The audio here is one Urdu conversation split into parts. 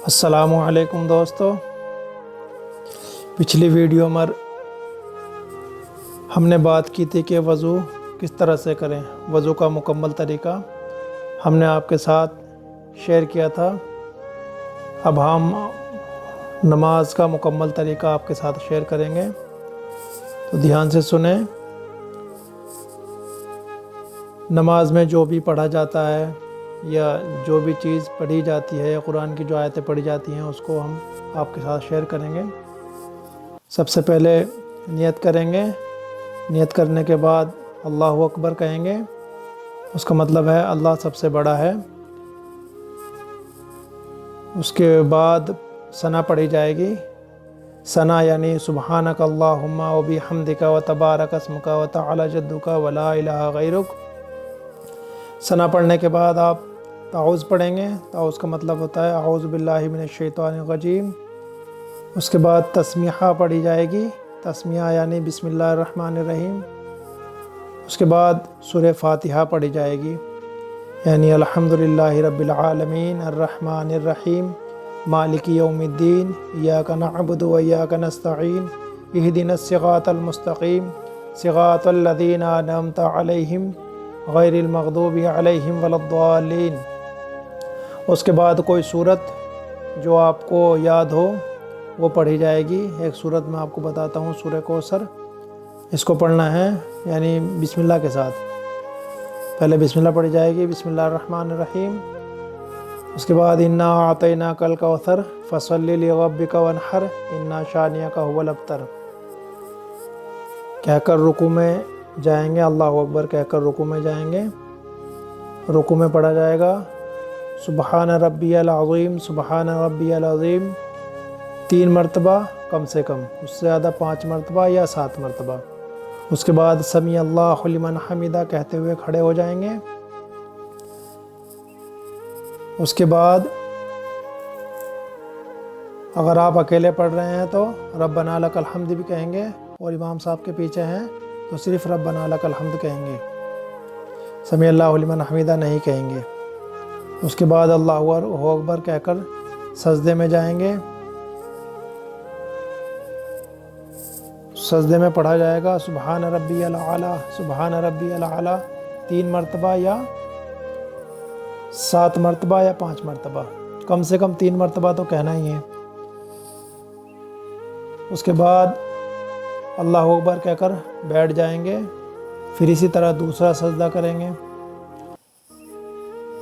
السلام علیکم دوستو، پچھلی ویڈیو میں ہم نے بات کی تھی کہ وضو کس طرح سے کریں، وضو کا مکمل طریقہ ہم نے آپ کے ساتھ شیئر کیا تھا۔ اب ہم نماز کا مکمل طریقہ آپ کے ساتھ شیئر کریں گے، تو دھیان سے سنیں۔ نماز میں جو بھی پڑھا جاتا ہے یا جو بھی چیز پڑھی جاتی ہے یا قرآن کی جو آیتیں پڑھی جاتی ہیں اس کو ہم آپ کے ساتھ شیئر کریں گے۔ سب سے پہلے نیت کریں گے، نیت کرنے کے بعد اللہ اکبر کہیں گے، اس کا مطلب ہے اللہ سب سے بڑا ہے۔ اس کے بعد ثنا پڑھی جائے گی، ثنا یعنی سبحانک اللہم و بحمدک و تبارک اسمک و تعالی جدک و لا الہ غیرک۔ ثنا پڑھنے کے بعد آپ تعوذ پڑھیں گے، تعوذ کا مطلب ہوتا ہے اعوذ باللہ من الشیطان الرجیم۔ اس کے بعد تسمیہ پڑھی جائے گی، تسمیہ یعنی بسم اللہ الرحمن الرحیم۔ اس کے بعد سورہ فاتحہ پڑھی جائے گی، یعنی الحمدللہ رب العالمین الرحمن الرحیم مالک یوم الدین ایاک نعبد و ایاک نستعین اہدنا الصراط المستقیم صراط الذین انعمت علیہم غیر المغضوب علیہم ولا الضالین۔ اس کے بعد کوئی صورت جو آپ کو یاد ہو وہ پڑھی جائے گی۔ ایک صورت میں آپ کو بتاتا ہوں، سورہ کوثر، اس کو پڑھنا ہے یعنی بسم اللہ کے ساتھ۔ پہلے بسم اللہ پڑھی جائے گی، بسم اللہ الرحمن الرحیم۔ اس کے بعد انا اعطیناک الکوثر فصلی لربک وانحر انا شانئک هو الابتر کہہ کر رکوع میں جائیں گے، اللہ اکبر کہہ کر رکوع میں جائیں گے۔ رکوع میں پڑھا جائے گا سبحان ربی العظیم سبحان ربی العظیم 3 مرتبہ کم سے کم، اس سے زیادہ 5 مرتبہ یا 7 مرتبہ۔ اس کے بعد سمیع اللہ لمن حمیدہ کہتے ہوئے کھڑے ہو جائیں گے۔ اس کے بعد اگر آپ اکیلے پڑھ رہے ہیں تو ربنا لک الحمد بھی کہیں گے، اور امام صاحب کے پیچھے ہیں تو صرف ربنا لک الحمد کہیں گے، سمیع اللہ لمن حمیدہ نہیں کہیں گے۔ اس کے بعد اللہ اکبر کہہ کر سجدے میں جائیں گے۔ سجدے میں پڑھا جائے گا سبحان ربی الاعلیٰ سبحان ربی الاعلیٰ 3 مرتبہ یا 7 مرتبہ یا 5 مرتبہ، کم سے کم 3 مرتبہ تو کہنا ہی ہے۔ اس کے بعد اللہ اکبر کہہ کر بیٹھ جائیں گے، پھر اسی طرح دوسرا سجدہ کریں گے۔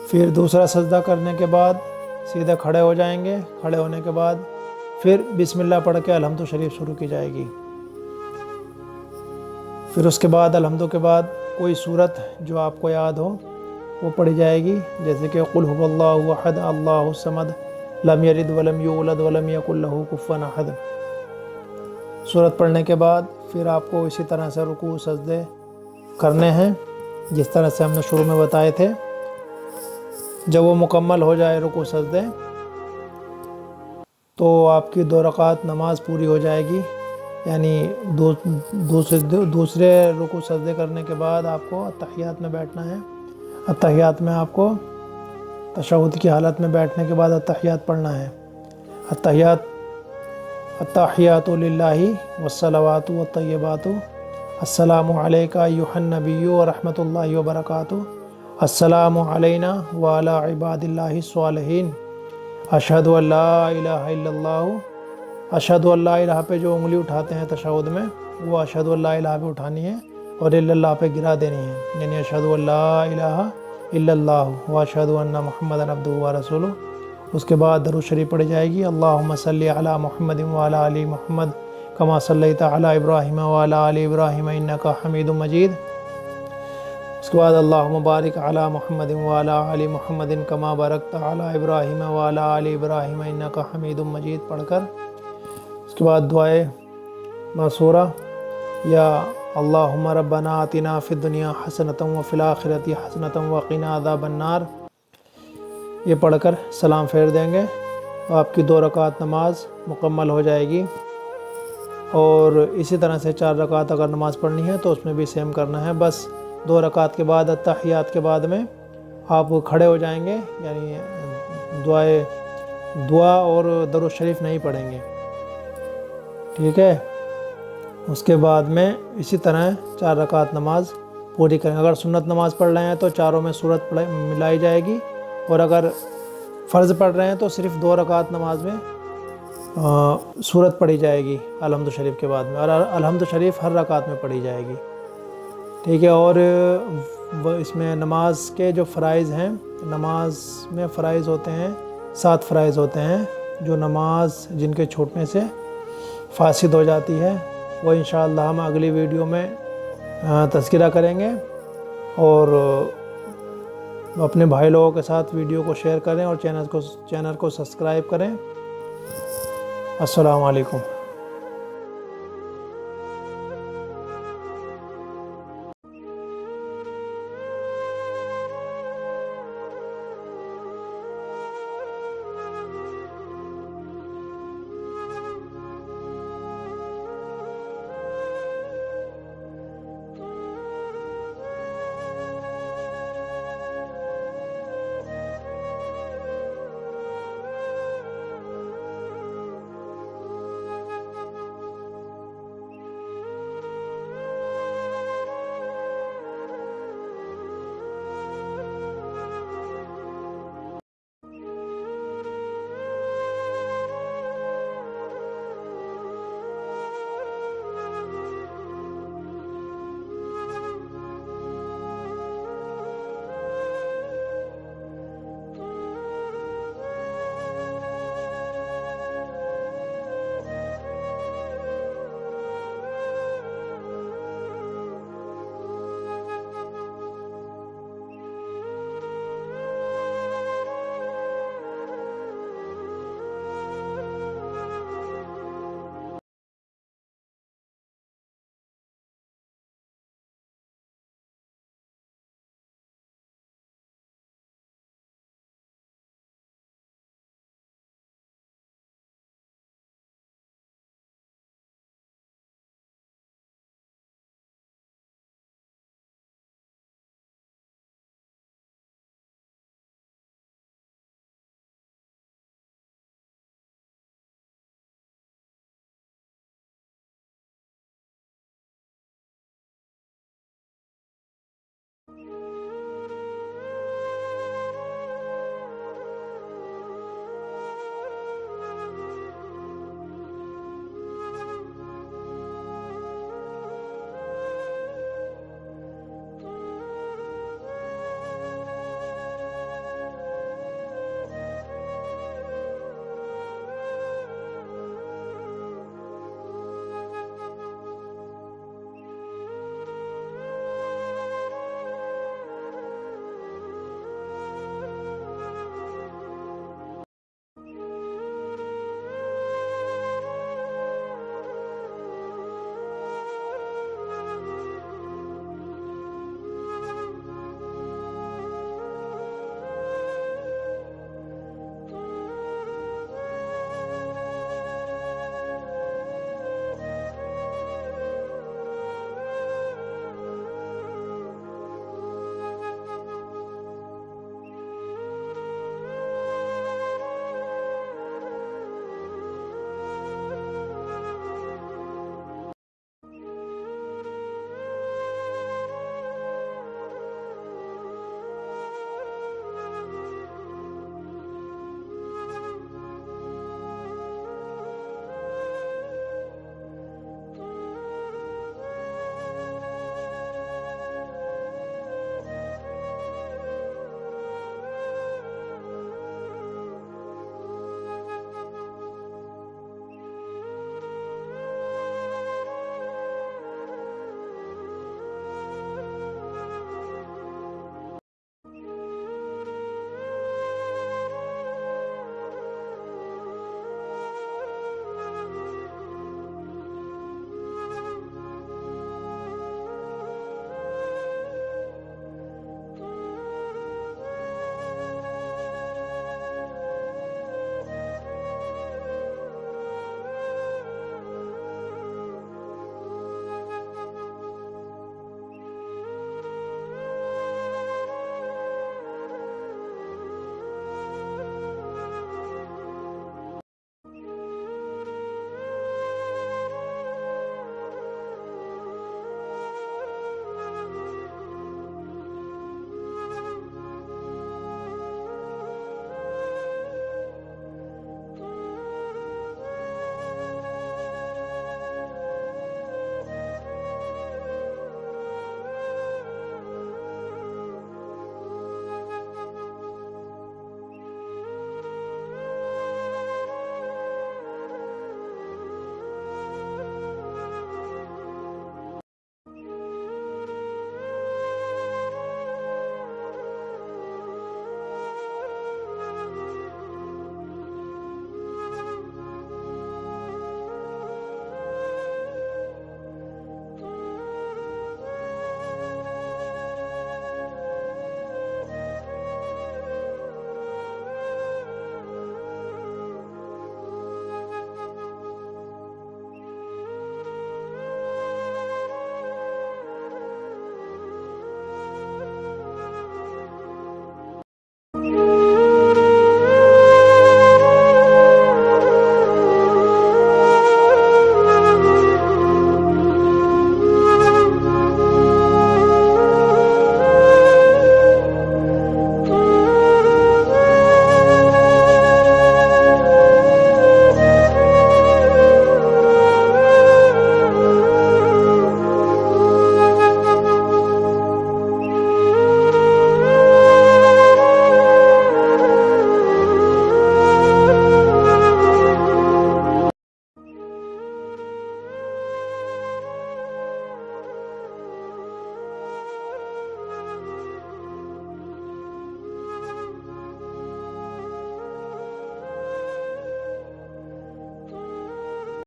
پھر دوسرا سجدہ کرنے کے بعد سیدھے کھڑے ہو جائیں گے۔ کھڑے ہونے کے بعد پھر بسم اللہ پڑھ کے الحمد شریف شروع کی جائے گی۔ پھر اس کے بعد الحمد کے بعد کوئی صورت جو آپ کو یاد ہو وہ پڑھی جائے گی، جیسے کہ قل هو اللہ احد اللہ الصمد لم یلد ولم یولد ولم یکن لہ کفوا احد۔ صورت پڑھنے کے بعد پھر آپ کو اسی طرح سے رکوع سجدے کرنے ہیں جس طرح سے ہم نے شروع میں بتائے تھے۔ جب وہ مکمل ہو جائے رکوع سجدے تو آپ کی 2 رکعت نماز پوری ہو جائے گی، یعنی دوسرے رکوع سجدے کرنے کے بعد آپ کو اتحیات میں بیٹھنا ہے۔ اتحیات میں آپ کو تشہد کی حالت میں بیٹھنے کے بعد اتحیات پڑھنا ہے۔ التحیات للہ والصلوات والطیبات السلام علیکہ ایھا النبی ورحمۃ اللہ وبرکاتہ السلام علینا وعلی عباد اللہ الصالحین اشہد ان لا الہ الا اللہ۔ اشہد ان لا الہ پہ جو انگلی اٹھاتے ہیں تشہد میں وہ اشہد ان لا الہ پہ اٹھانی ہے اور الا اللہ پہ گرا دینی ہے، یعنی اشہد ان لا الہ الا اللہ واشہد ان محمدا عبدہ ورسولہ۔ اس کے بعد درود شریف پڑھی جائے گی، اللہم صلی علی محمد وعلی آل محمد کما صلیت علی ابراہیم وعلی آل ابراہیم انک حمید مجید۔ اس کے بعد اللہم بارک علی محمد وعلی آل محمد کما بارکت علی ابراہیم وعلی آل ابراہیم انک حمید مجید پڑھ کر اس کے بعد دعائے معصورہ یا اللہم ربنا آتنا فی الدنیا حسنۃ وفی الآخرۃ حسنۃ وقنا عذاب النار یہ پڑھ کر سلام پھیر دیں گے، آپ کی 2 رکعت نماز مکمل ہو جائے گی۔ اور اسی طرح سے 4 رکعت اگر نماز پڑھنی ہے تو اس میں بھی سیم کرنا ہے، بس 2 رکعت کے بعد اتحیات کے بعد میں آپ کھڑے ہو جائیں گے، یعنی دعائے دعا اور درود شریف نہیں پڑھیں گے، ٹھیک ہے۔ اس کے بعد میں اسی طرح 4 رکعت نماز پوری کریں۔ اگر سنت نماز پڑھ رہے ہیں تو چاروں میں سورت ملائی جائے گی، اور اگر فرض پڑھ رہے ہیں تو صرف 2 رکعت نماز میں سورت پڑھی جائے گی الحمد شریف کے بعد میں، اور الحمد شریف ہر رکعت میں پڑھی جائے گی، ٹھیک ہے۔ اور اس میں نماز کے جو فرائض ہیں، نماز میں فرائض ہوتے ہیں 7 فرائض ہوتے ہیں، جو نماز جن کے چھوٹنے سے فاسد ہو جاتی ہے، وہ انشاءاللہ ہم اگلی ویڈیو میں تذکرہ کریں گے۔ اور اپنے بھائی لوگوں کے ساتھ ویڈیو کو شیئر کریں اور چینل کو سبسکرائب کریں۔ السلام علیکم۔